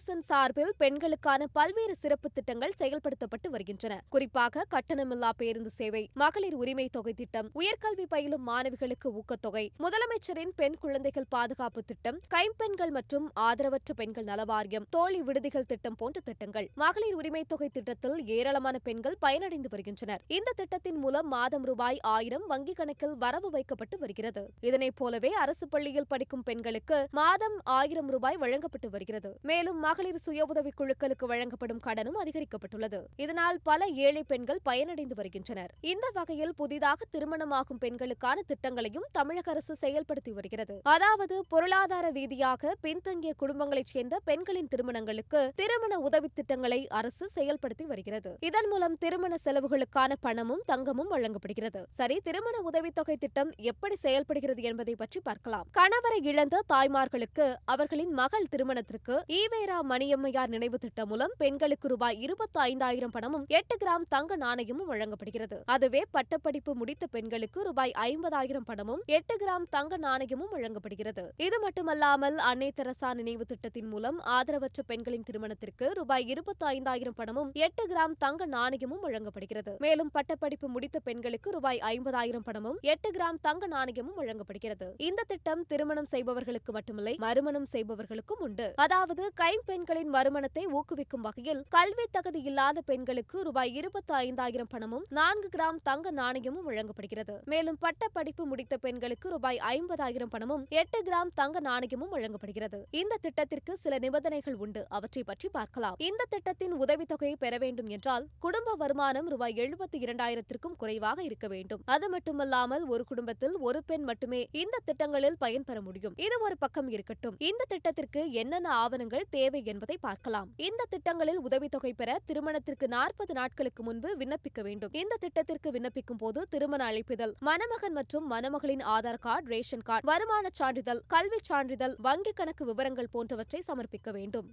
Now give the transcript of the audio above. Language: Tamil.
அரசின் சார்பில் பெண்களுக்கான பல்வேறு சிறப்பு திட்டங்கள் செயல்படுத்தப்பட்டு வருகின்றன. குறிப்பாக கட்டணமில்லா பேருந்து சேவை, மகளிர் உரிமை தொகை திட்டம், உயர்கல்வி பயிலும் மாணவிகளுக்கு ஊக்கத்தொகை, முதலமைச்சரின் பெண் குழந்தைகள் பாதுகாப்பு திட்டம், கைம்பெண்கள் மற்றும் ஆதரவற்ற பெண்கள் நலவாரியம், தோழி விடுதிகள் திட்டம் போன்ற திட்டங்கள். மகளிர் உரிமை தொகை திட்டத்தில் ஏராளமான பெண்கள் பயனடைந்து வருகின்றனர். இந்த திட்டத்தின் மூலம் மாதம் ரூபாய் 1000 வங்கிக் கணக்கில் வரவு வைக்கப்பட்டு வருகிறது. இதனைப் போலவே அரசு பள்ளியில் படிக்கும் பெண்களுக்கு மாதம் 1000 ரூபாய் வழங்கப்பட்டு வருகிறது. மேலும் மகளிர் சுய உதவிக் குழுக்களுக்கு வழங்கப்படும் கடனும் அதிகரிக்கப்பட்டுள்ளது. இதனால் பல ஏழை பெண்கள் பயனடைந்து வருகின்றனர். இந்த வகையில் புதிதாக திருமணமாகும் பெண்களுக்கான திட்டங்களையும் தமிழக அரசு செயல்படுத்தி வருகிறது. அதாவது பொருளாதார ரீதியாக பின்தங்கிய குடும்பங்களைச் சேர்ந்த பெண்களின் திருமணங்களுக்கு திருமண உதவி திட்டங்களை அரசு செயல்படுத்தி வருகிறது. இதன் மூலம் திருமண செலவுகளுக்கான பணமும் தங்கமும் வழங்கப்படுகிறது. சரி, திருமண உதவித்தொகை திட்டம் எப்படி செயல்படுகிறது என்பதை பற்றி பார்க்கலாம். கணவரை இழந்த தாய்மார்களுக்கு அவர்களின் மகள் திருமணத்திற்கு ஈவேரா மணியம்மையார் நினைவு திட்டம் மூலம் பெண்களுக்கு ரூபாய் 25,000 பணமும் 8 கிராம் தங்க நாணயமும் வழங்கப்படுகிறது. அதுவே பட்டப்படிப்பு முடித்த பெண்களுக்கு ரூபாய் 50,000 பணமும் 8 கிராம் தங்க நாணயமும் வழங்கப்படுகிறது. இது மட்டுமல்லாமல் அன்னை தெரசா நினைவு திட்டத்தின் மூலம் ஆதரவற்ற பெண்களின் திருமணத்திற்கு ரூபாய் 25,000 பணமும் 8 கிராம் தங்க நாணயமும் வழங்கப்படுகிறது. மேலும் பட்டப்படிப்பு முடித்த பெண்களுக்கு ரூபாய் 50,000 பணமும் 8 கிராம் தங்க நாணயமும் வழங்கப்படுகிறது. இந்த திட்டம் திருமணம் செய்பவர்களுக்கு மட்டுமில்லை, மறுமணம் செய்பவர்களுக்கும் உண்டு. அதாவது கைம்பெண்களின் வருமானத்தை ஊக்குவிக்கும் வகையில் கல்வி தகுதி இல்லாத பெண்களுக்கு ரூபாய் 25,000 பணமும் 4 கிராம் தங்க நாணயமும் வழங்கப்படுகிறது. மேலும் பட்ட படிப்பு முடித்த பெண்களுக்கு ரூபாய் 50,000 பணமும் 8 கிராம் தங்க நாணயமும் வழங்கப்படுகிறது. இந்த திட்டத்திற்கு சில நிபந்தனைகள் உண்டு. அவற்றை பற்றி பார்க்கலாம். இந்த திட்டத்தின் உதவித்தொகையை பெற வேண்டும் என்றால் குடும்ப வருமானம் ரூபாய் 72,000க்கும் குறைவாக இருக்க வேண்டும். அது மட்டுமல்லாமல் ஒரு குடும்பத்தில் ஒரு பெண் மட்டுமே இந்த திட்டங்களில் பயன்பெற முடியும். இது ஒரு பக்கம் இருக்கட்டும். இந்த திட்டத்திற்கு என்னென்ன ஆவணங்கள் தேவை என்பதை பார்க்கலாம். இந்த திட்டங்களில் உதவித்தொகை பெற திருமணத்திற்கு 40 நாட்களுக்கு முன்பு விண்ணப்பிக்க வேண்டும். இந்த திட்டத்திற்கு விண்ணப்பிக்கும் போது திருமண அழைப்பிதழ், மணமகன் மற்றும் மணமகளின் ஆதார் கார்டு, ரேஷன் கார்டு, வருமான சான்றிதழ், கல்வி சான்றிதழ், வங்கிக் கணக்கு விவரங்கள் போன்றவற்றை சமர்ப்பிக்க வேண்டும்.